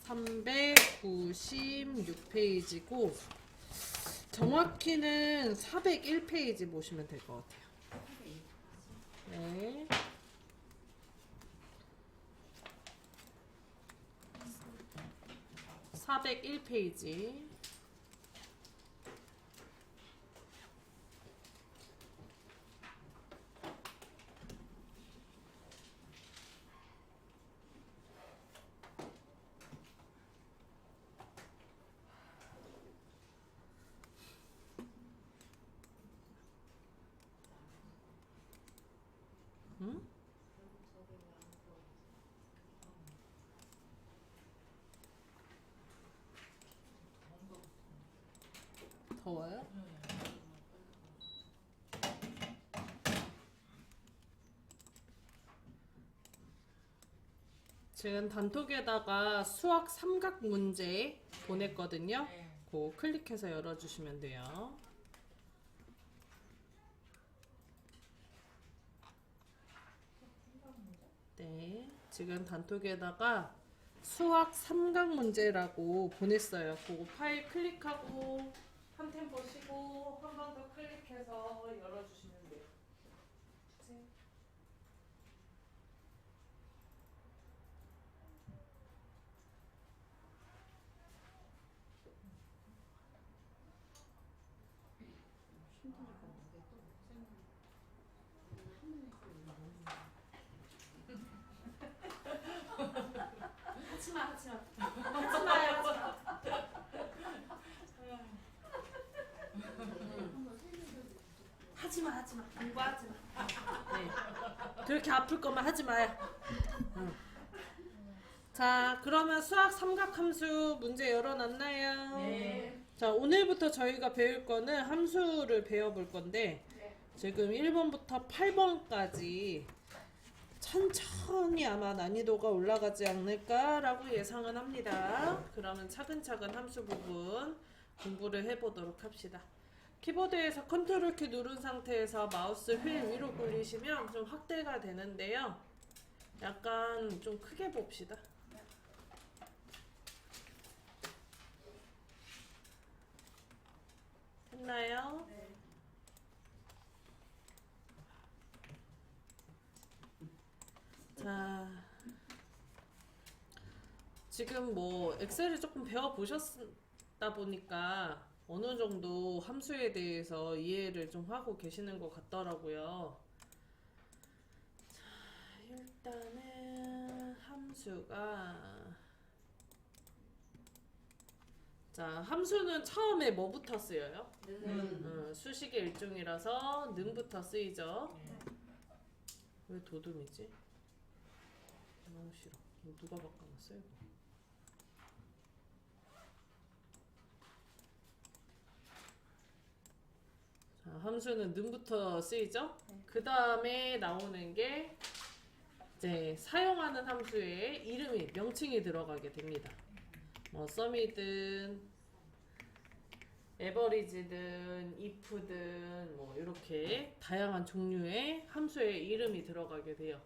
396페이지고 정확히는 401페이지 보시면 될 것 같아요. 네. (401페이지) 응? 더워요? 지금 단톡에다가 수학 삼각 문제 보냈거든요. 그거 클릭해서 열어주시면 돼요. 네, 지금 단톡에다가 수학 삼각 문제라고 보냈어요. 그거 파일 클릭하고 한 템 보시고 한 번 더 클릭해서 열어주시면 돼요. 하지마 공부하지마. 네. 그렇게 아플 거면 하지 마요. 자, 그러면 수학 삼각함수 문제 열어놨나요? 네. 자, 오늘부터 저희가 배울 거는 함수를 배워볼 건데 지금 1번부터 8번까지 천천히 아마 난이도가 올라가지 않을까라고 예상은 합니다. 그러면 차근차근 함수 부분 공부를 해보도록 합시다. 키보드에서 컨트롤 키 누른 상태에서 마우스 휠 위로 굴리시면 좀 확대가 되는데요. 약간 좀 크게 봅시다. 했나요? 네. 자, 지금 뭐 엑셀을 조금 배워 보셨다 보니까 어느 정도 함수에 대해서 이해를 좀 하고 계시는 것 같더라고요. 자, 일단은 함수는 처음에 뭐부터 쓰여요? 수식의 일종이라서 능부터 쓰이죠. 왜 도둠이지? 너무 싫어. 누가 바꿔놨어요? 자, 함수는 능부터 쓰이죠? 그 다음에 나오는 게 이제 사용하는 함수에 이름이 명칭이 들어가게 됩니다. 뭐 썸이든 에버리지든 if든 뭐 이렇게 다양한 종류의 함수의 이름이 들어가게 돼요.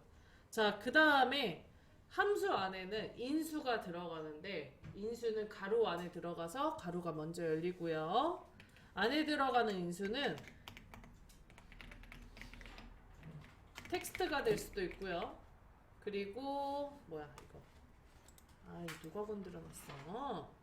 자, 그 다음에 함수 안에는 인수가 들어가는데 인수는 가로 안에 들어가서 가로가 먼저 열리고요. 안에 들어가는 인수는 텍스트가 될 수도 있고요. 그리고 뭐야 이거? 아이 누가 건드려놨어?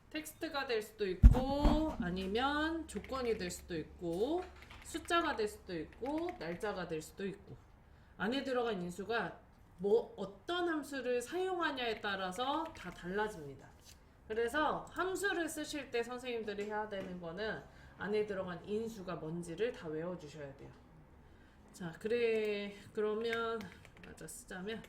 텍스트가 될 수도 있고 아니면 조건이 될 수도 있고 숫자가 될 수도 있고 날짜가 될 수도 있고 안에 들어간 인수가 뭐 어떤 함수를 사용하냐에 따라서 다 달라집니다. 그래서 함수를 쓰실 때 선생님들이 해야 되는 거는 안에 들어간 인수가 뭔지를 다 외워주셔야 돼요. 자, 그러면 맞아 쓰자면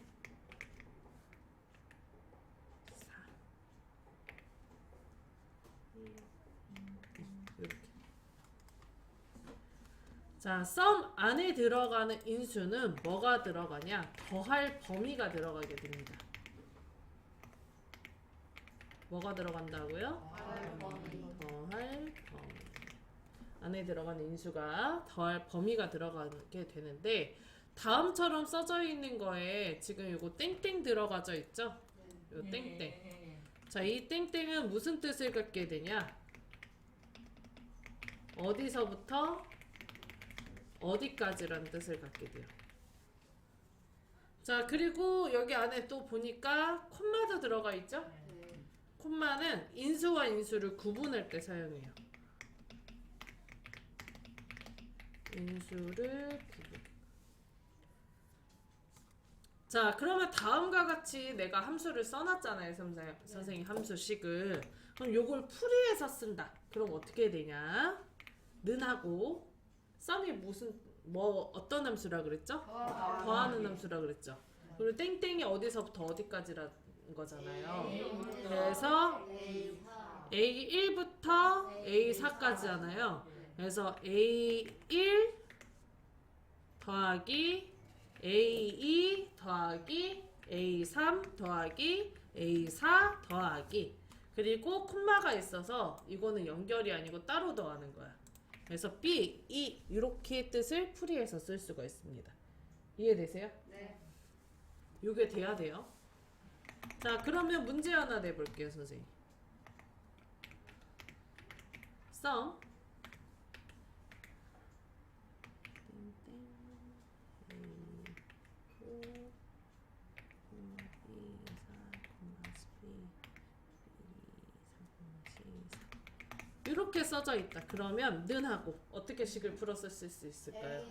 이렇게. 자, 썸 안에 들어가는 인수는 뭐가 들어가냐? 더할 범위가 들어가게 됩니다. 뭐가 들어간다고요? 더할 범위. 안에 들어가는 인수가 더할 범위가 들어가게 되는데 다음처럼 써져 있는 거에 지금 요거 땡땡 들어가져 있죠? 요 땡땡. 자, 이 땡땡은 무슨 뜻을 갖게 되냐? 어디서부터 어디까지라는 뜻을 갖게 돼요. 자, 그리고 여기 안에 또 보니까 콤마도 들어가 있죠? 콤마는 인수와 인수를 구분할 때 사용해요. 인수를 구분. 자, 그러면 다음과 같이 내가 함수를 써놨잖아요, 선생님 함수식을. 그럼 요걸 풀이해서 쓴다. 그럼 어떻게 되냐? 는하고 썸이 어떤 함수라 그랬죠? 더하는 함수라 그랬죠. 그리고 땡땡이 어디서부터 어디까지라는 거잖아요. 그래서 A1부터 A4까지잖아요. 그래서 A1 더하기 A2 더하기 A3 더하기 A4 더하기, 그리고 콤마가 있어서 이거는 연결이 아니고 따로 더하는 거야. 그래서 B, E 이렇게 뜻을 풀이해서 쓸 수가 있습니다. 이해되세요? 네. 이게 돼야 돼요. 자, 그러면 문제 하나 내볼게요, 선생님. 썸 이렇게 써져 있다. 그러면 는하고 어떻게 식을 풀어서 쓸 수 있을까요?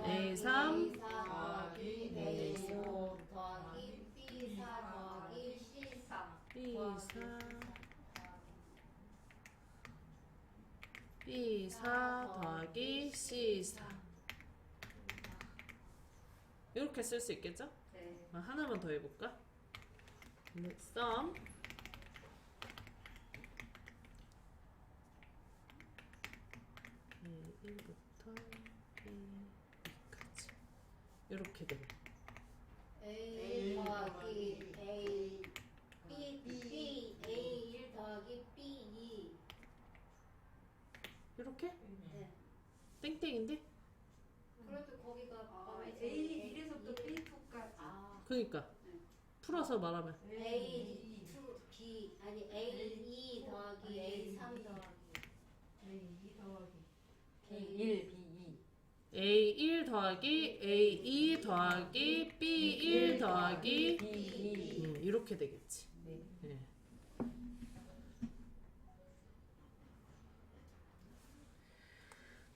A3 더하기 A5 더하기 B4 더하기 C4 B4 더하기 C4 이렇게 쓸 수 있겠죠? 네. 하나만 더 해볼까? 썸 A1부터 A2까지 이렇게 되네. A 더하기 A B A1 더하기 B2 이렇게? 네. 땡땡인데? 그래도 거기가 A1에서부터 B2까지. 그러니까 풀어서 말하면 A2 B 아니 A2 더하기 A3 더하기 A2 더하기 B1 A1 더하기 A2 더하기 B1 더하기 B2. 이렇게 되겠지. 네. 네.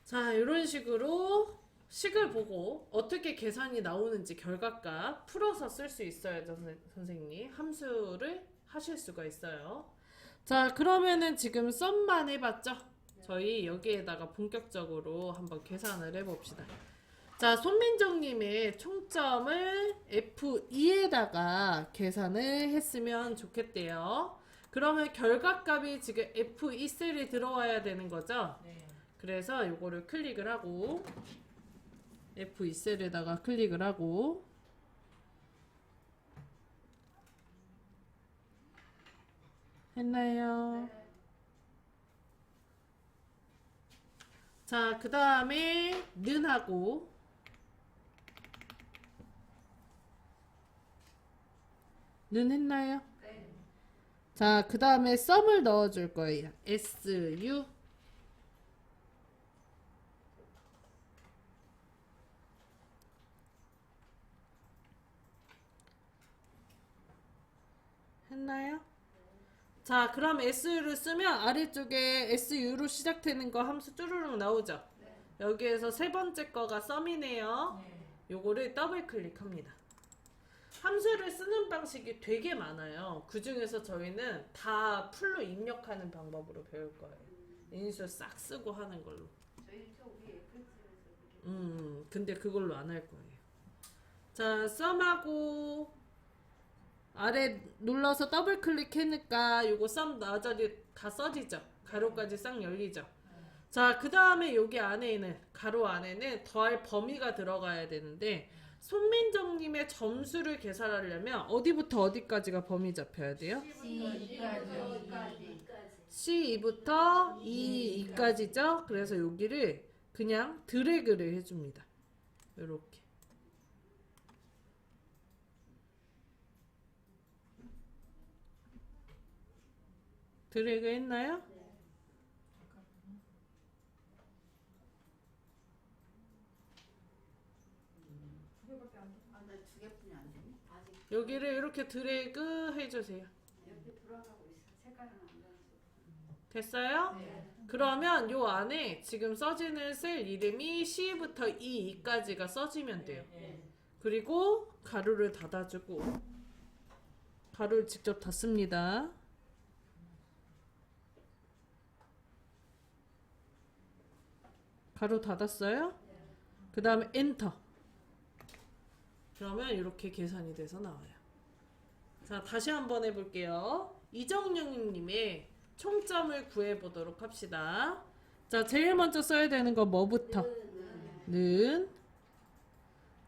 자, 이런 식으로 식을 보고 어떻게 계산이 나오는지 결과값 풀어서 쓸 수 있어야죠, 선생님. 함수를 하실 수가 있어요. 자, 그러면은 지금 썸만 해봤죠? 저희 여기에다가 본격적으로 한번 계산을 해봅시다. 자, 손민정님의 총점을 F2에다가 계산을 했으면 좋겠대요. 그러면 결과값이 지금 F2 셀이 들어와야 되는 거죠? 네. 그래서 요거를 클릭을 하고 F2 셀에다가 클릭을 하고 했나요? 자, 그 다음에 는하고 는 했나요? 네. 자, 그 다음에 썸을 넣어줄 거예요. SU 했나요? 자, 그럼 SU를 쓰면 아래쪽에 SU로 시작되는 거 함수 쭈루룩 나오죠? 여기에서 세 번째 거가 썸이네요. 요거를 더블 클릭합니다. 함수를 쓰는 방식이 되게 많아요. 그 중에서 저희는 다 풀로 입력하는 방법으로 배울 거예요. 인수 싹 쓰고 하는 걸로. 저희 쪽 위에 FX에서 근데 그걸로 안 할 거예요. 자, 썸하고 아래 눌러서 더블 클릭하니까 요거 썸 나자리 다 써지죠. 가로까지 싹 열리죠. 자, 그 다음에 여기 안에는 가로 안에는 더할 범위가 들어가야 되는데 손민정님의 점수를 계산하려면 어디부터 어디까지가 범위 잡혀야 돼요? C2부터 E2까지죠. 그래서 여기를 그냥 드래그를 해줍니다. 이렇게 드래그 했나요? 두 개밖에 안 돼. 두 개뿐이 안 되니? 아직 여기를 이렇게 드래그 해주세요. 옆에 돌아가고 있어. 색깔은 안 변했어. 됐어요? 그러면 요 안에 지금 써지는 셀 이름이 C부터 E까지가 써지면 돼요. 그리고 가로를 닫아주고 가로를 직접 닫습니다. 가로 닫았어요? 그 다음에 엔터. 그러면 이렇게 계산이 돼서 나와요. 자, 다시 한번 해볼게요. 이정용님의 총점을 구해보도록 합시다. 자, 제일 먼저 써야 되는 거 뭐부터? 는.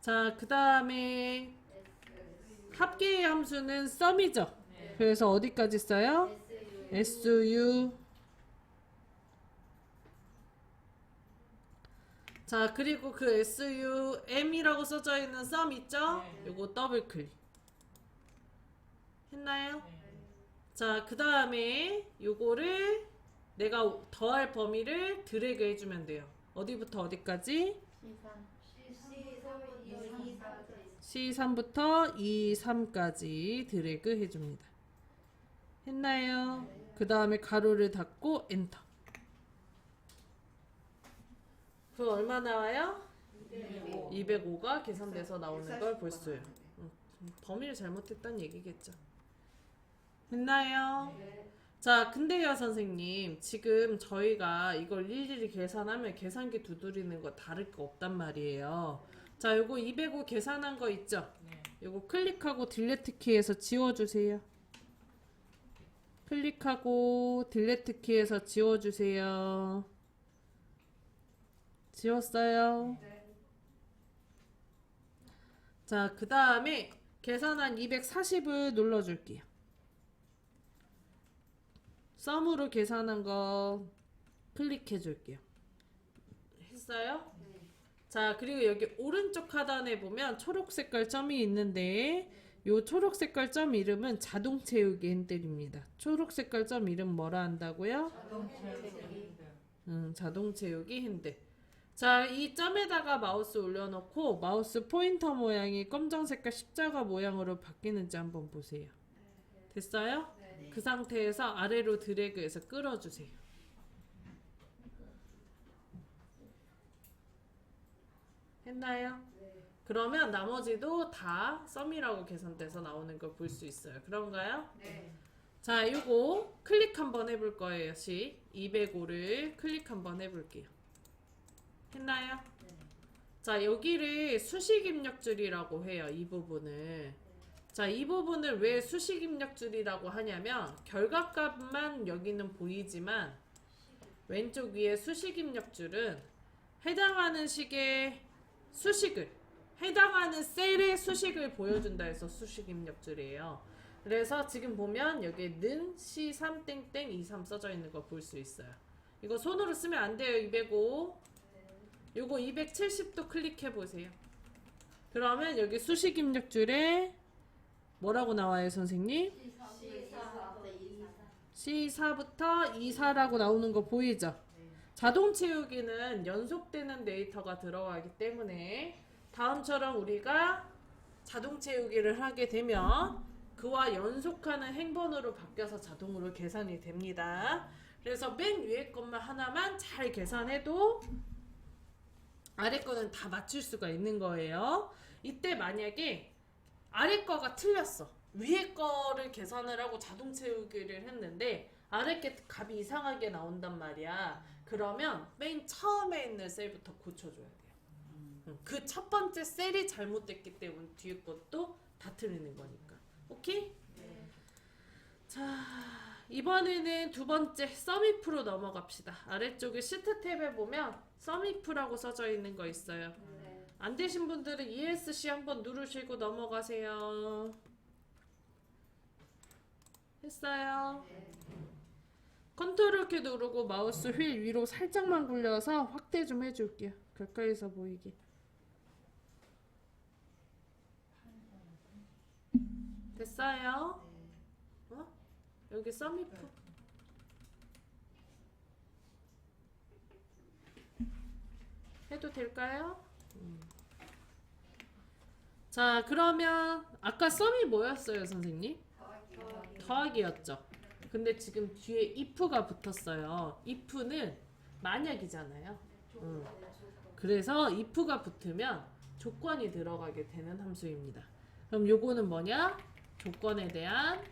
자, 그 다음에 합계의 함수는 썸이죠. 그래서 어디까지 써요? SU. 자, 그리고 그 SUM이라고 써져 있는 썸 있죠? 요거 더블 클릭. 했나요? 자, 그 다음에 요거를 내가 더할 범위를 드래그 해주면 돼요. 어디부터 어디까지? C3부터 E3까지 드래그 해줍니다. 했나요? 그 다음에 가로를 닫고 엔터. 그럼 얼마 나와요? 205가 계산돼서 나오는 걸 볼 수 있어요. 범위를 잘못했다는 얘기겠죠. 됐나요? 자, 근데요 선생님, 지금 저희가 이걸 일일이 계산하면 계산기 두드리는 거 다를 거 없단 말이에요. 자, 요거 205 계산한 거 있죠? 요거 클릭하고 딜리트 키에서 지워주세요. 클릭하고 딜리트 키에서 지워주세요. 지웠어요. 자, 그 다음에 계산한 240을 눌러줄게요. 썸으로 계산한 거 클릭해 줄게요. 했어요? 자, 그리고 여기 오른쪽 하단에 보면 초록 색깔 점이 있는데 요 초록 색깔 점 이름은 자동 채우기 핸들입니다. 초록 색깔 점 이름 뭐라 한다고요? 자동 채우기 핸들. 자, 이 점에다가 마우스 올려놓고 마우스 포인터 모양이 검정 색깔 십자가 모양으로 바뀌는지 한번 보세요. 됐어요? 그 상태에서 아래로 드래그해서 끌어주세요. 했나요? 그러면 나머지도 다 썸이라고 계산돼서 나오는 걸 볼 수 있어요. 그런가요? 자, 요거 클릭 한번 해볼 거예요. 205를 클릭 한번 해볼게요. 했나요? 자, 여기를 수식 입력줄이라고 해요. 이 부분을. 자, 이 부분을 왜 수식 입력줄이라고 하냐면 결과값만 여기는 보이지만 왼쪽 위에 수식 입력줄은 해당하는 식의 수식을, 해당하는 셀의 수식을 보여준다 해서 수식 입력줄이에요. 그래서 지금 보면 여기에 는 C3땡땡23 써져 있는 거 볼 수 있어요. 이거 손으로 쓰면 안 돼요. 205. 요거 270도 클릭해 보세요. 그러면 여기 수식 입력줄에 뭐라고 나와요, 선생님? C4부터 24라고 나오는 거 보이죠? 자동 채우기는 연속되는 데이터가 들어가기 때문에 다음처럼 우리가 자동 채우기를 하게 되면 그와 연속하는 행번으로 바뀌어서 자동으로 계산이 됩니다. 그래서 맨 위에 것만 하나만 잘 계산해도 아래 거는 다 맞출 수가 있는 거예요. 이때 만약에 아래 거가 틀렸어. 위에 거를 계산을 하고 자동 채우기를 했는데 아래 게 값이 이상하게 나온단 말이야. 그러면 맨 처음에 있는 셀부터 고쳐줘야 돼요. 그 첫 번째 셀이 잘못됐기 때문에 뒤에 것도 다 틀리는 거니까. 오케이? 자, 이번에는 두 번째 썸이프로 넘어갑시다. 아래쪽에 시트 탭에 보면 썸이프라고 써져 있는 거 있어요. 안 되신 분들은 ESC 한번 누르시고 넘어가세요. 했어요? 컨트롤 키 누르고 마우스 휠 위로 살짝만 굴려서 확대 좀 해줄게요. 가까이서 보이게. 됐어요? 어? 여기 썸이프. 해도 될까요? 자, 그러면 아까 썸이 뭐였어요, 선생님? 더하기였죠. 근데 지금 뒤에 if가 붙었어요. if는 만약이잖아요. 그래서 if가 붙으면 조건이 들어가게 되는 함수입니다. 그럼 요거는 뭐냐? 조건에 대한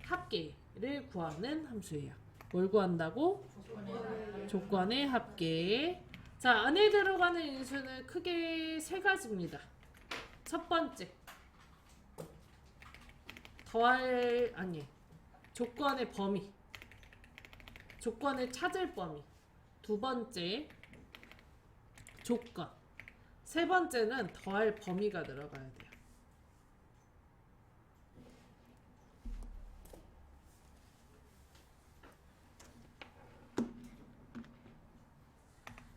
합계를 구하는 함수예요. 뭘 구한다고? 조건의 합계. 자, 안에 들어가는 인수는 크게 세 가지입니다. 첫 번째, 조건의 범위, 조건을 찾을 범위. 두 번째, 조건. 세 번째는 더할 범위가 들어가야 돼요.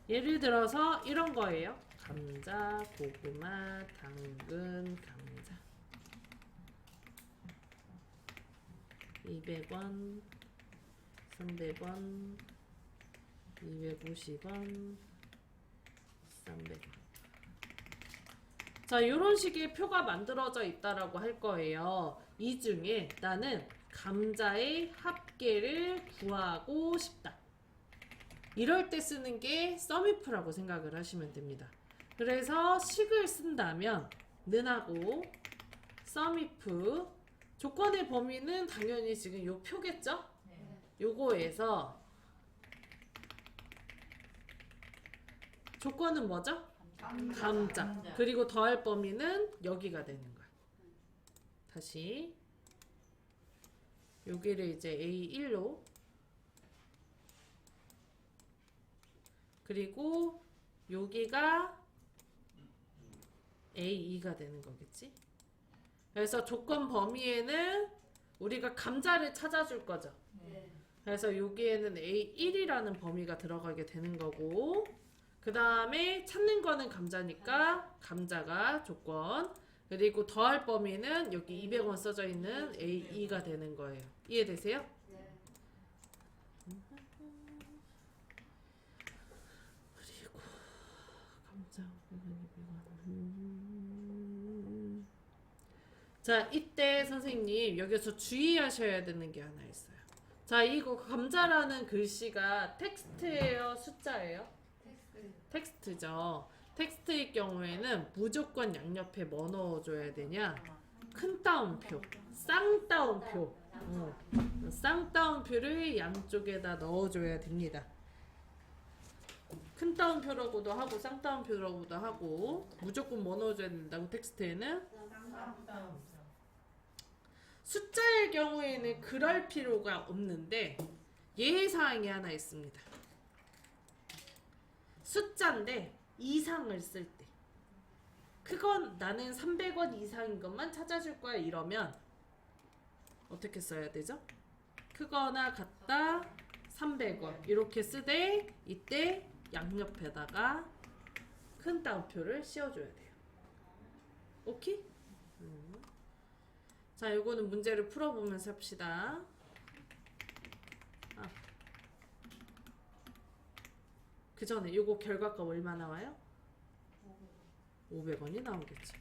예를 들어서 이런 거예요. 감자, 고구마, 당근, 감자. 200원, 300원, 250원, 300원. 자, 이런 식의 표가 만들어져 있다라고 할 거예요. 이 중에 나는 감자의 합계를 구하고 싶다. 이럴 때 쓰는 게 sumif라고 생각을 하시면 됩니다. 그래서 식을 쓴다면 는하고 sumif, 조건의 범위는 당연히 지금 요 표겠죠? 요거에서 조건은 뭐죠? 감자. 그리고 더할 범위는 여기가 되는 거야. 다시 여기를 이제 A1로, 그리고 여기가 A2가 되는 거겠지? 그래서 조건 범위에는 우리가 감자를 찾아줄 거죠. 그래서 여기에는 A1이라는 범위가 들어가게 되는 거고, 그 다음에 찾는 거는 감자니까 감자가 조건, 그리고 더할 범위는 여기 200원 써져 있는 A2가 되는 거예요. 이해되세요? 그리고 감자 200원. 자, 이때 선생님 여기서 주의하셔야 되는 게 하나 있어요. 자, 이거 감자라는 글씨가 텍스트예요, 숫자예요? 텍스트죠. 텍스트의 경우에는 무조건 양옆에 뭐 넣어줘야 되냐? 큰 따옴표, 쌍따옴표. 쌍따옴표를 양쪽에다 넣어줘야 됩니다. 큰 따옴표라고도 하고 쌍따옴표라고도 하고, 무조건 뭐 넣어줘야 된다고 텍스트에는? 숫자의 경우에는 그럴 필요가 없는데 예외사항이 하나 있습니다. 숫자인데 이상을 쓸 때, 그건 나는 300원 이상인 것만 찾아줄 거야 이러면 어떻게 써야 되죠? 크거나 같다 300원 이렇게 쓰되, 이때 양옆에다가 큰 따옴표를 씌워줘야 돼요. 오케이? 자, 요거는 문제를 풀어보면서 합시다. 그 전에 요거 결과값 얼마 나와요? 500원이 나오겠지.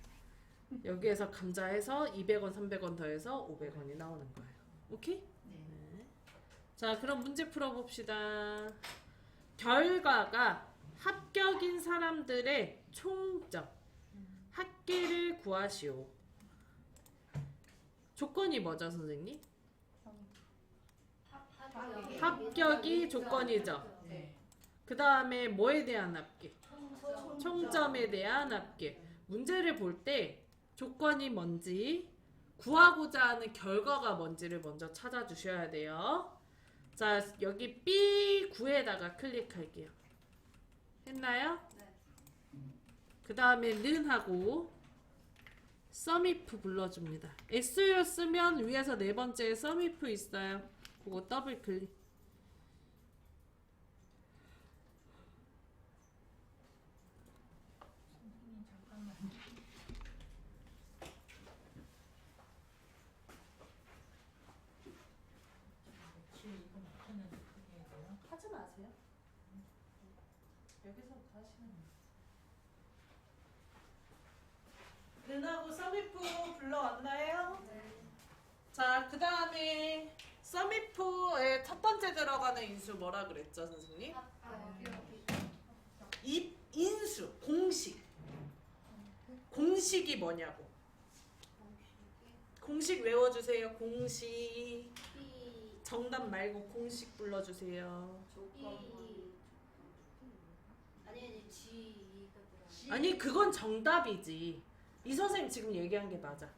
여기에서 감자에서 200원, 300원 더해서 500원이 나오는 거예요. 오케이? 네. 자, 그럼 문제 풀어봅시다. 결과가 합격인 사람들의 총점, 합계를 구하시오. 조건이 뭐죠, 선생님? 합격이 조건이죠. 그 다음에 뭐에 대한 합계? 총점에 대한 합계. 문제를 볼 때 조건이 뭔지, 구하고자 하는 결과가 뭔지를 먼저 찾아주셔야 돼요. 자, 여기 B9에다가 클릭할게요. 했나요? 그 다음에 는 하고 sumif 불러줍니다. SU 쓰면 위에서 네 번째에 sumif 있어요. 그거 더블 클릭. 하지 마세요. 여기서부터 하시면 돼요. 은하고 서미프 불러왔나요? 네. 자, 그 다음에 서미프의 첫 번째 들어가는 인수 뭐라 그랬죠, 선생님? 인수, 공식. 공식이 뭐냐고. 공식 외워주세요. 공식. 정답 말고 공식 불러주세요. 아니, 그건 정답이지. 이 선생님 지금 얘기한 게 맞아.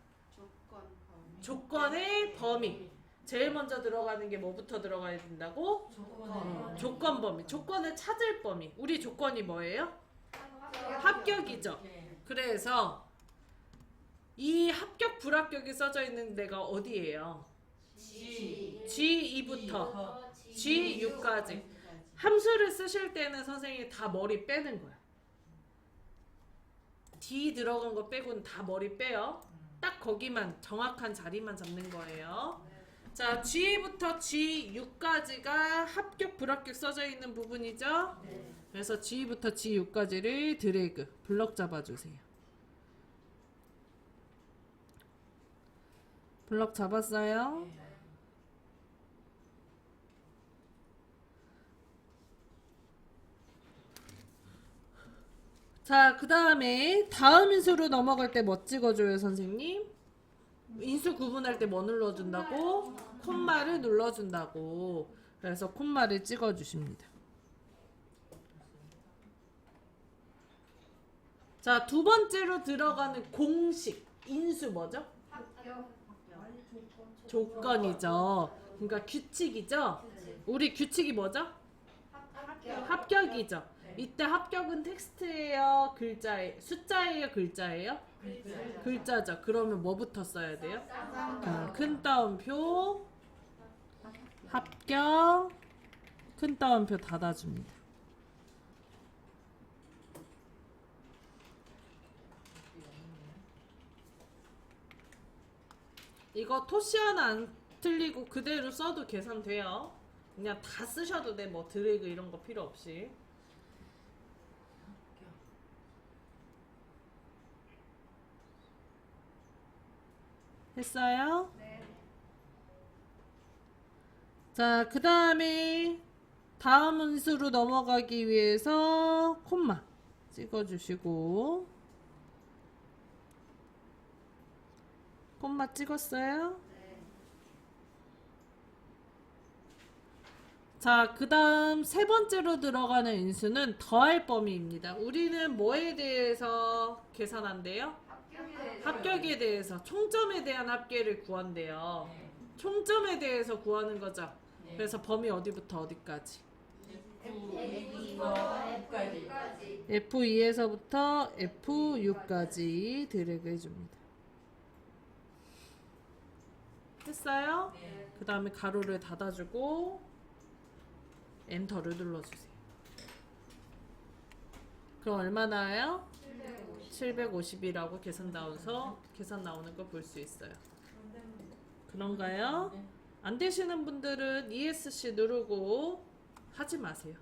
조건의 범위. 제일 먼저 들어가는 게 뭐부터 들어가야 된다고? 조건 범위. 조건을 찾을 범위. 우리 조건이 뭐예요? 합격이죠. 그래서 이 합격 불합격이 써져 있는 데가 어디예요? G2부터 G6까지. 함수를 쓰실 때는 선생님이 다 머리 빼는 거야. D 들어간 거 빼고는 다 머리 빼요. 딱 거기만 정확한 자리만 잡는 거예요. 자, G부터 G6까지가 합격 불합격 써져 있는 부분이죠. 그래서 G부터 G6까지를 드래그 블럭 잡아주세요. 블럭 잡았어요? 자, 그 다음에 다음 인수로 넘어갈 때 뭐 찍어줘요, 선생님? 인수 구분할 때 뭐 눌러준다고? 콤마를 눌러준다고. 그래서 콤마를 찍어주십니다. 자, 두 번째로 들어가는 공식 인수 뭐죠? 조건이죠. 그러니까 규칙이죠. 우리 규칙이 뭐죠? 합격이죠. 이때 합격은 텍스트예요, 글자예요, 숫자예요, 글자예요? 글자죠. 그러면 뭐부터 써야 돼요? 큰 따옴표, 합격, 큰 따옴표 닫아줍니다. 이거 토시 하나 안 틀리고 그대로 써도 계산돼요. 그냥 다 쓰셔도 돼. 뭐 드래그 이런 거 필요 없이. 했어요? 네. 자, 그 다음에 다음 운수로 넘어가기 위해서 콤마 찍어주시고, 콤마 찍었어요? 자, 그 다음 세 번째로 들어가는 인수는 더할 범위입니다. 우리는 뭐에 대해서 계산한대요? 합격에 대해서, 총점에 대한 합계를 구한대요. 총점에 대해서 구하는 거죠. 그래서 범위 어디부터 어디까지? F2에서부터 F6까지 드래그 해줍니다. 했어요? 그 다음에 가로를 닫아주고 엔터를 눌러주세요. 그럼 얼마 나와요? 750이라고 계산 나오는 거 볼 수 있어요. 그런가요? 안 되시는 분들은 ESC 누르고 하지 마세요.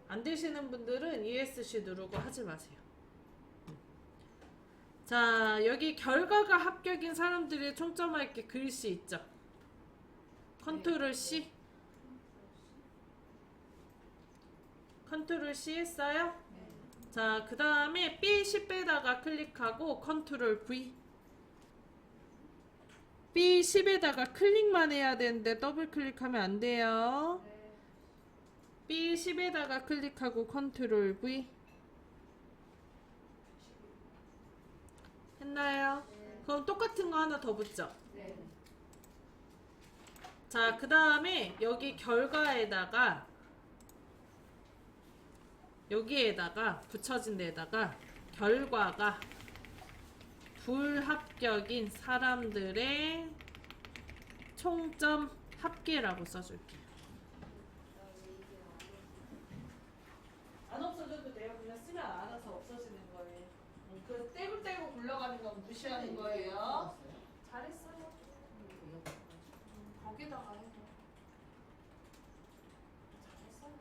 안 되시는 분들은 ESC 누르고 하지 마세요. 자, 여기 결과가 합격인 사람들이 총점할 게 글씨 있죠? 컨트롤 C. 컨트롤 C 했어요? 자, 그 다음에 B10에다가 클릭하고 컨트롤 V. B10에다가 클릭만 해야 되는데 더블 클릭하면 안 돼요. B10에다가 클릭하고 컨트롤 V. 했나요? 그럼 똑같은 거 하나 더 붙죠? 자, 그 다음에 여기 결과에다가 여기에다가 붙여진 데에다가 결과가 불합격인 사람들의 총점 합계라고 써줄게요. 안 없어져도 돼요. 그냥 쓰면 알아서 없어지는 거예요. 그 떼고 굴러가는 건 무시하는 거예요. 잘했어요. 거기다가 해서 잘했어요.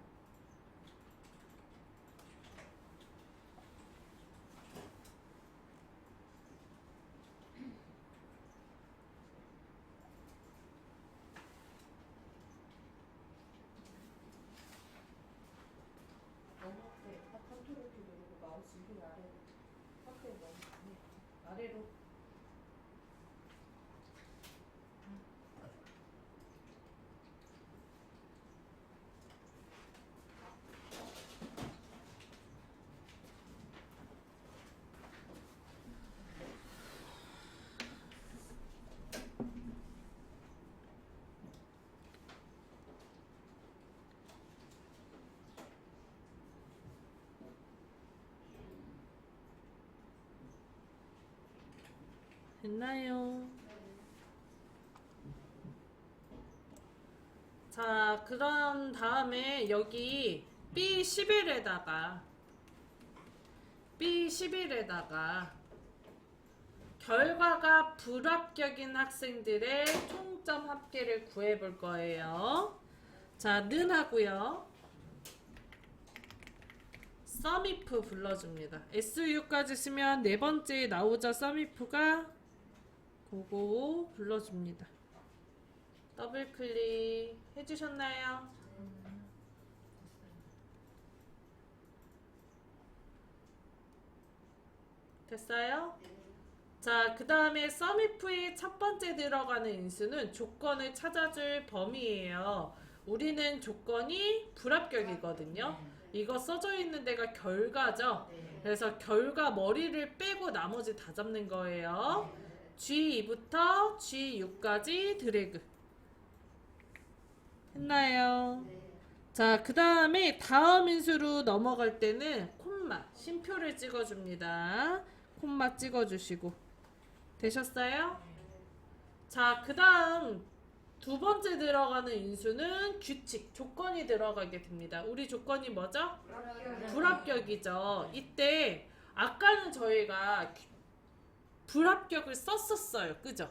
아래로. 됐나요? 자, 그런 다음에 여기 B11에다가 결과가 불합격인 학생들의 총점 합계를 구해볼 거예요. 자, 는 하고요. 썸이프 불러줍니다. SU까지 쓰면 네 번째에 나오죠. 썸이프가 그거 불러줍니다. 더블 클릭 해주셨나요? 됐어요? 자, 그 다음에 썸이프의 첫 번째 들어가는 인수는 조건을 찾아줄 범위예요. 우리는 조건이 불합격이거든요. 이거 써져 있는 데가 결과죠. 그래서 결과 머리를 빼고 나머지 다 잡는 거예요. G2부터 G6까지 드래그. 했나요? 자, 그 다음에 다음 인수로 넘어갈 때는 콤마, 쉼표를 찍어줍니다. 콤마 찍어주시고. 되셨어요? 자, 그 다음 두 번째 들어가는 인수는 규칙, 조건이 들어가게 됩니다. 우리 조건이 뭐죠? 불합격이죠. 이때 아까는 저희가 불합격을 썼었어요. 그죠?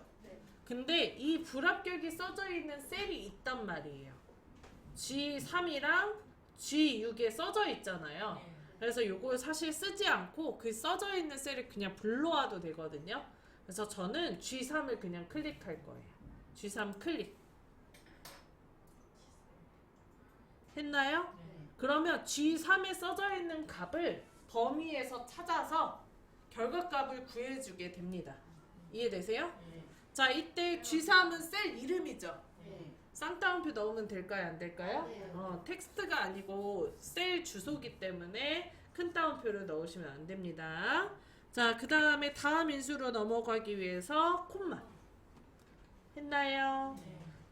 근데 이 불합격이 써져 있는 셀이 있단 말이에요. G3이랑 G6에 써져 있잖아요. 그래서 요거 사실 쓰지 않고 그 써져 있는 셀을 그냥 불러와도 되거든요. 그래서 저는 G3을 그냥 클릭할 거예요. G3 클릭. 했나요? 그러면 G3에 써져 있는 값을 범위에서 찾아서 결과값을 구해주게 됩니다. 이해되세요? 자, 이때 G3은 셀 이름이죠. 쌍따옴표 넣으면 될까요? 안 될까요? 텍스트가 아니고 셀 주소기 때문에 큰 따옴표를 넣으시면 안 됩니다. 자, 그 다음에 다음 인수로 넘어가기 위해서 콤마. 했나요?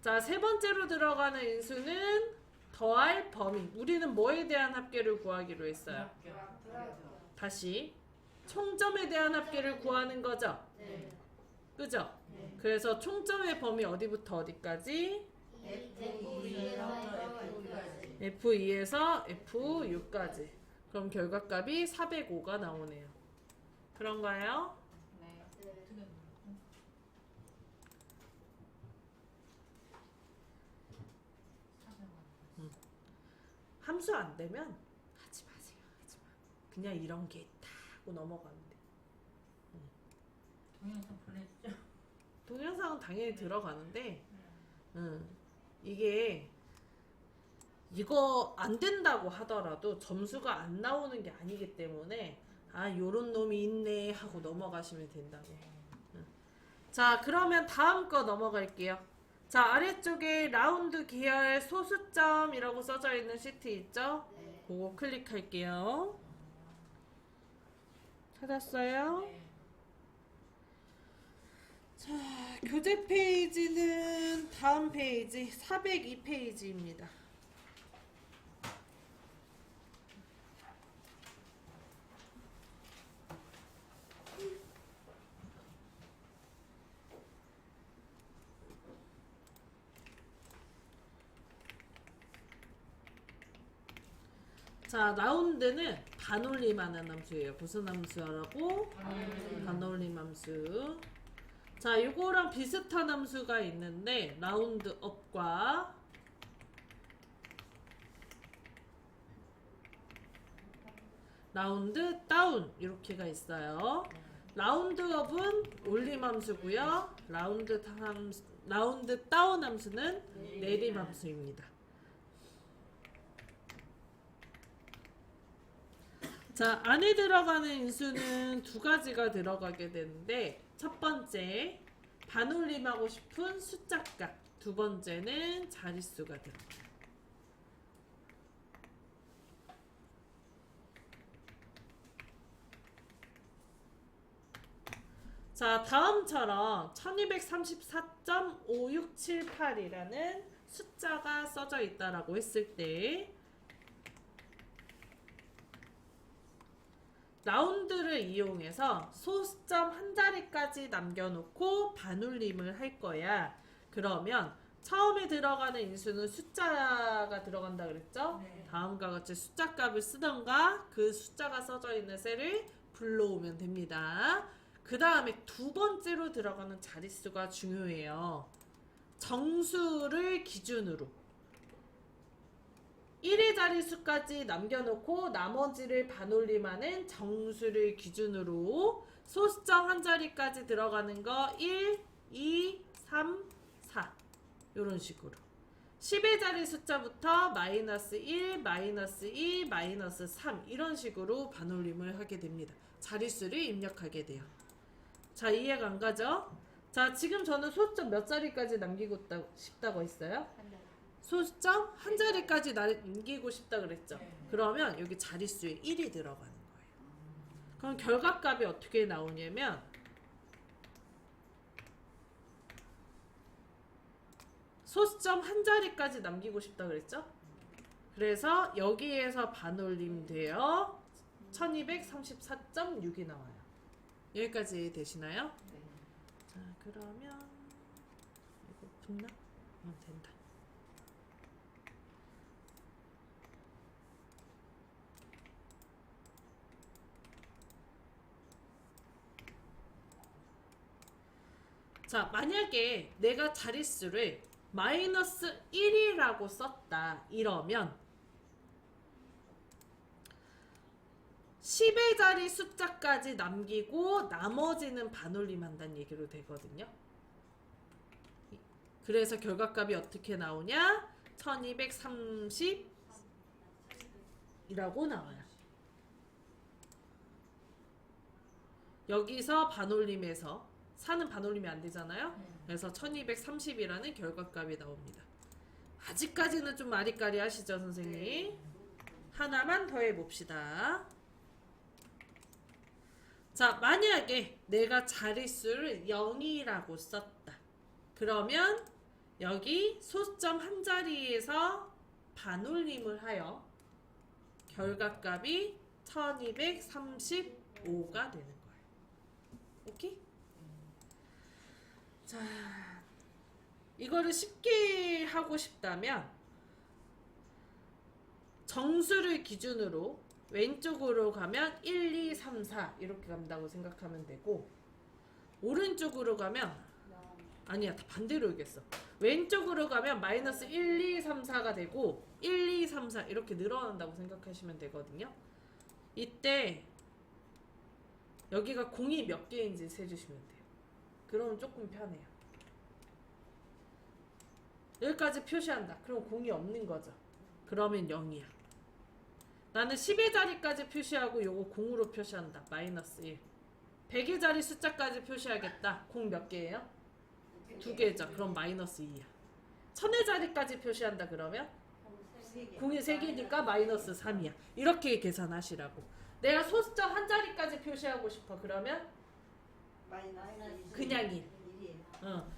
자, 세 번째로 들어가는 인수는 더할 범위. 우리는 뭐에 대한 합계를 구하기로 했어요? 다시 총점에 대한 합계를 구하는 거죠? 그죠? 그래서 총점의 범위 어디부터 어디까지? F2에서 F6까지. 그럼 결과값이 405가 나오네요. 그런가요? 함수 안 되면 하지 마세요. 하지 마. 그냥 이런 게 있다 하고 넘어가면 돼. 동영상 보내주죠. 동영상은 당연히 들어가는데 이게 이거 안 된다고 하더라도 점수가 안 나오는 게 아니기 때문에 아, 요런 놈이 있네 하고 넘어가시면 된다고. 자, 그러면 다음 거 넘어갈게요. 자, 아래쪽에 라운드 계열 소수점이라고 써져 있는 시트 있죠? 그거 클릭할게요. 찾았어요? 자, 교재 페이지는 다음 페이지 402페이지입니다. 자, 라운드는 반올림하는 함수예요. 무슨 함수라고? 반올림 함수. 자, 요거랑 비슷한 함수가 있는데 라운드 업과 라운드 다운 이렇게가 있어요. 라운드 업은 올림 함수고요. 라운드 다운 함수는 내림 함수입니다. 자, 안에 들어가는 인수는 두 가지가 들어가게 되는데 첫 번째 반올림하고 싶은 숫자값, 두 번째는 자릿수가 들어가요. 자, 다음처럼 1234.5678이라는 숫자가 써져 있다라고 했을 때 라운드를 이용해서 소수점 한 자리까지 남겨놓고 반올림을 할 거야. 그러면 처음에 들어가는 인수는 숫자가 들어간다 그랬죠? 네. 다음과 같이 숫자 값을 쓰던가 그 숫자가 써져 있는 셀을 불러오면 됩니다. 그 다음에 두 번째로 들어가는 자릿수가 중요해요. 정수를 기준으로 1의 자릿수까지 남겨놓고 나머지를 반올림하는 정수를 기준으로 소수점 한 자리까지 들어가는 거 1, 2, 3, 4 이런 식으로 10의 자리 숫자부터 마이너스 1, 마이너스 2, 마이너스 3 이런 식으로 반올림을 하게 됩니다. 자릿수를 입력하게 돼요. 자, 이해가 안 가죠? 자, 지금 저는 소수점 몇 자리까지 남기고 싶다고 했어요? 소수점 한 자리까지 남기고 싶다 그랬죠? 그러면 여기 자릿수에 1이 들어가는 거예요. 그럼 결과값이 어떻게 나오냐면 소수점 한 자리까지 남기고 싶다 그랬죠? 그래서 여기에서 반올림 되어 1234.6이 나와요. 여기까지 되시나요? 자, 그러면 이거 붙나? 된다. 자, 만약에 내가 자릿수를 마이너스 1이라고 썼다 이러면 10의 자리 숫자까지 남기고 나머지는 반올림 한다는 얘기로 되거든요. 그래서 결과값이 어떻게 나오냐? 1230이라고 나와요. 여기서 반올림에서 4는 반올림이 안 되잖아요. 그래서 1230이라는 결과값이 나옵니다. 아직까지는 좀 아리까리 하시죠, 선생님? 하나만 더 해봅시다. 자, 만약에 내가 자릿수를 0이라고 썼다. 그러면 여기 소수점 한 자리에서 반올림을 하여 결과값이 1235가 되는 거예요. 오케이? 자, 이거를 쉽게 하고 싶다면 정수를 기준으로 왼쪽으로 가면 1, 2, 3, 4 이렇게 간다고 생각하면 되고 오른쪽으로 가면 아니야, 다 반대로 읽겠어. 왼쪽으로 가면 마이너스 1, 2, 3, 4가 되고 1, 2, 3, 4 이렇게 늘어난다고 생각하시면 되거든요. 이때 여기가 공이 몇 개인지 세주시면 돼요. 그러면 조금 편해요. 여기까지 표시한다. 그럼 공이 없는 거죠. 그러면 0이야. 나는 10의 자리까지 표시하고 요거 공으로 표시한다. 마이너스 1. 100의 자리 숫자까지 표시하겠다. 공 몇 개예요? 2개죠. 그럼 마이너스 2야. 1000의 자리까지 표시한다. 그러면 공이 3개니까 마이너스 3이야. 이렇게 계산하시라고. 내가 소수점 한 자리까지 표시하고 싶어. 그러면 그냥 1.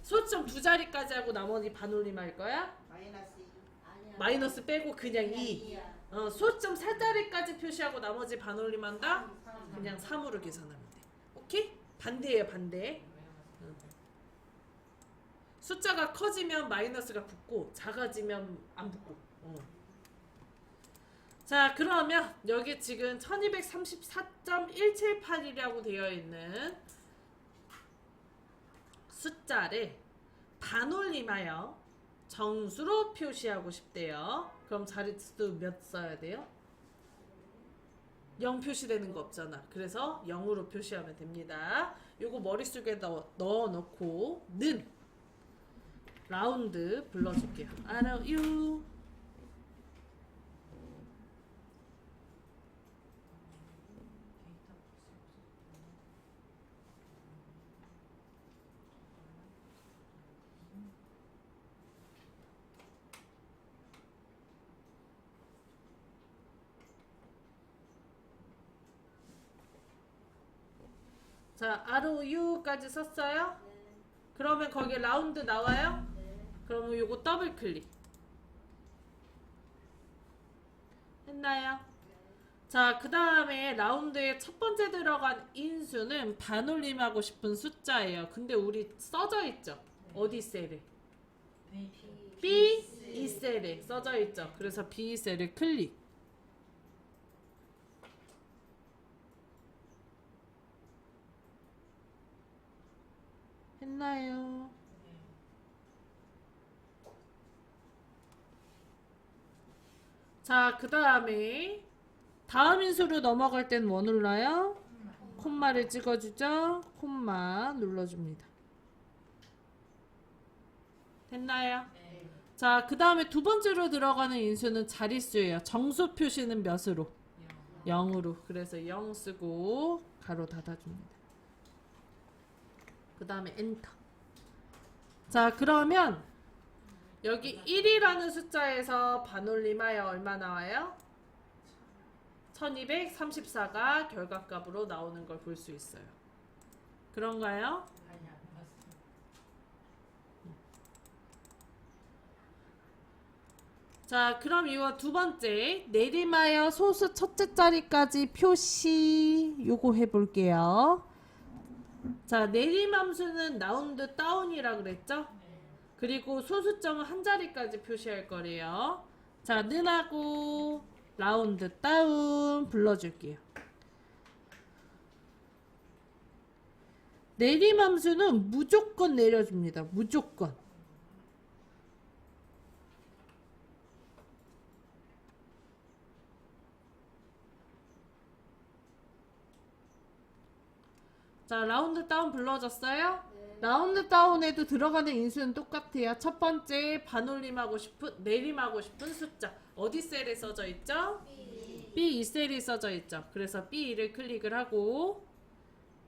소수점 두 자리까지 하고 나머지 반올림 할 거야? 마이너스 빼고 그냥 2. 소수점 3자리까지 표시하고 나머지 반올림 한다? 그냥 3으로 계산하면 돼. 오케이? 반대예요, 반대. 숫자가 커지면 마이너스가 붙고 작아지면 안 붙고. 자, 그러면 여기 지금 1234.178이라고 되어 있는 숫자를 반올림하여 정수로 표시하고 싶대요. 그럼 자릿수 몇 써야 돼요? 0 표시되는 거 없잖아. 그래서 0으로 표시하면 됩니다. 요거 머릿속에 넣어놓고 는 라운드 불러줄게요. RU 자, ROU까지 썼어요? 네. 그러면 거기에 라운드 나와요? 네. 그러면 요거 더블 클릭. 했나요? 자, 그 다음에 라운드에 첫 번째 들어간 인수는 반올림하고 싶은 숫자예요. 근데 우리 써져 있죠? 어디 셀에? B, 이 셀에 써져 있죠? 그래서 B 셀을 클릭. 했나요? 자, 그 다음에 다음 인수로 넘어갈 땐 뭐 눌러요? 콤마를 찍어주죠. 콤마 눌러줍니다. 됐나요? 자, 그 다음에 두 번째로 들어가는 인수는 자릿수예요. 정수 표시는 몇으로? 0으로. 그래서 0 쓰고 가로 닫아줍니다. 그 다음에 엔터. 자, 그러면 여기 1이라는 숫자에서 반올림하여 얼마 나와요? 1234가 결과값으로 나오는 걸 볼 수 있어요. 그런가요? 자, 그럼 이거 두 번째 내림하여 소수 첫째 자리까지 표시 요거 해볼게요. 자, 내림함수는 라운드 다운이라 그랬죠? 그리고 소수점은 한 자리까지 표시할 거래요. 자, 는하고 라운드 다운 불러줄게요. 내림함수는 무조건 내려줍니다. 무조건. 자, 라운드 다운 불러줬어요? 네. 라운드 다운에도 들어가는 인수는 똑같아요. 첫 번째 반올림하고 싶은 내림하고 싶은 숫자 어디 셀에 써져 있죠? B 이 셀이 써져 있죠. 그래서 B2를 클릭을 하고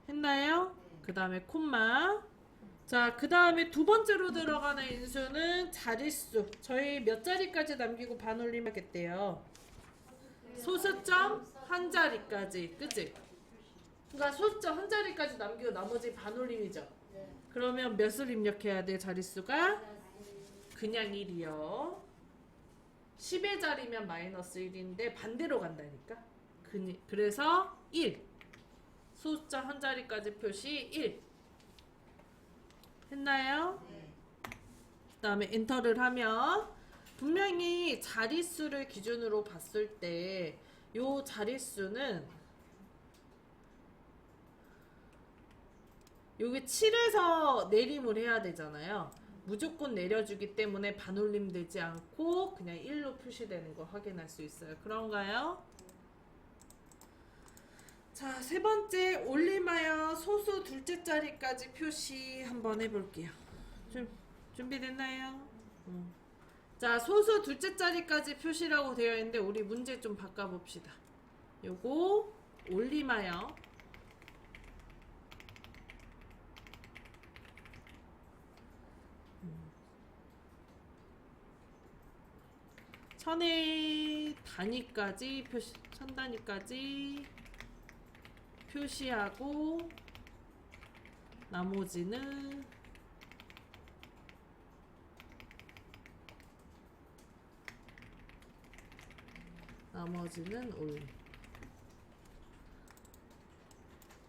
했나요? 그 다음에 콤마. 자, 그 다음에 두 번째로 들어가는 인수는 자릿수. 저희 몇 자리까지 남기고 반올림 하겠대요. 소수점 한 자리까지. 그치? 그러니까 소수점 한 자리까지 남기고 나머지 반올림이죠. 네. 그러면 몇을 입력해야 돼? 자릿수가? 그냥 1이요. 10의 자리면 마이너스 1인데 반대로 간다니까. 그래서 1. 소수점 한 자리까지 표시 1. 했나요? 그 다음에 엔터를 하면 분명히 자릿수를 기준으로 봤을 때 요 자릿수는 여기 7에서 내림을 해야 되잖아요. 무조건 내려주기 때문에 반올림 되지 않고 그냥 1로 표시되는 거 확인할 수 있어요. 그런가요? 자, 세 번째 올림하여 소수 둘째 자리까지 표시 한번 해볼게요. 준비됐나요? 자, 소수 둘째 자리까지 표시라고 되어 있는데 우리 문제 좀 바꿔봅시다. 요거 올림하여 천의 단위까지 천 단위까지 표시하고 나머지는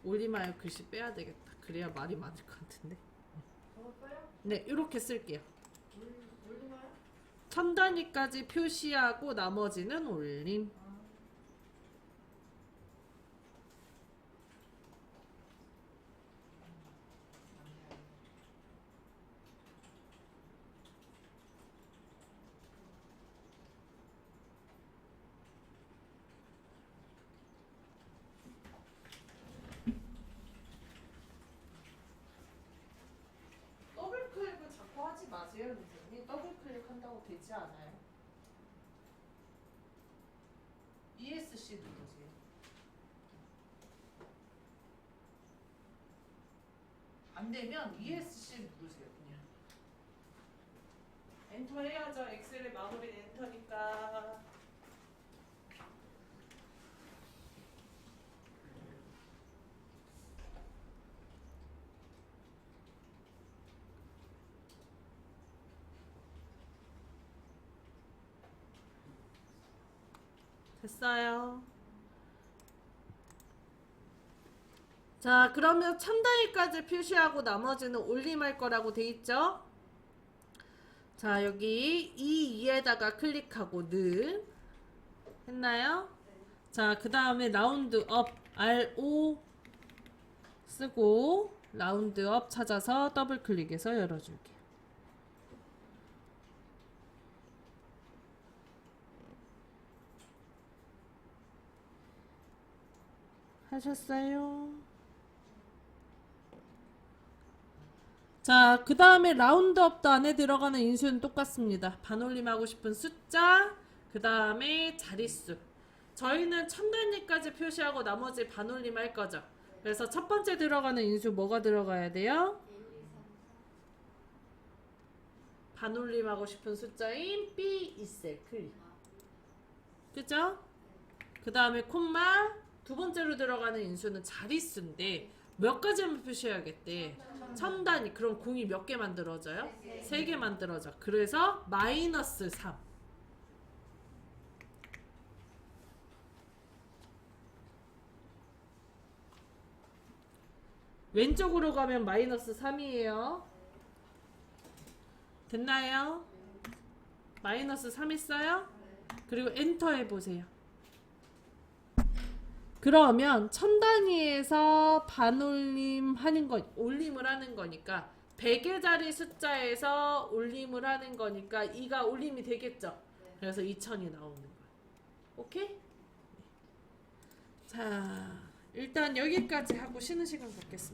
올림하여 글씨 빼야 되겠다. 그래야 말이 많을 것 같은데. 네, 이렇게 쓸게요. 천 단위까지 표시하고 나머지는 올림. 더블 클릭을 자꾸 하지 마세요, 선생님. 더블 클릭한다고 되지 않아요. ESC 누르세요. 안 되면 ESC 누르세요, 그냥. 엔터 해야죠. 엑셀의 마무리는 엔터니까. 됐어요. 자, 그러면 천 단위까지 표시하고 나머지는 올림할 거라고 돼 있죠? 자, 여기 이 2에다가 클릭하고 는 했나요? 자, 그 다음에 라운드업 RO 쓰고 라운드업 찾아서 더블 클릭해서 열어줄게요. 하셨어요? 자, 그 다음에 라운드업도 안에 들어가는 인수는 똑같습니다. 반올림하고 싶은 숫자, 그 다음에 자릿수. 저희는 천 단위까지 표시하고 나머지 반올림 할 거죠. 그래서 첫 번째 들어가는 인수 뭐가 들어가야 돼요? 반올림하고 싶은 숫자인 B2셀 클릭. 그죠? 그 다음에 콤마 두 번째로 들어가는 인수는 자릿수인데 몇 가지만 표시해야겠대. 천 단위. 그럼 공이 몇 개 만들어져요? 3개 만들어져. 그래서 마이너스 3. 왼쪽으로 가면 마이너스 3이에요. 됐나요? 마이너스 3 있어요? 그리고 엔터 해보세요. 그러면 천 단위에서 반올림 하는 거, 올림을 하는 거니까 100개짜리 숫자에서 올림을 하는 거니까 2가 올림이 되겠죠? 그래서 2000이 나오는 거예요. 오케이? 자, 일단 여기까지 하고 쉬는 시간 갖겠습니다.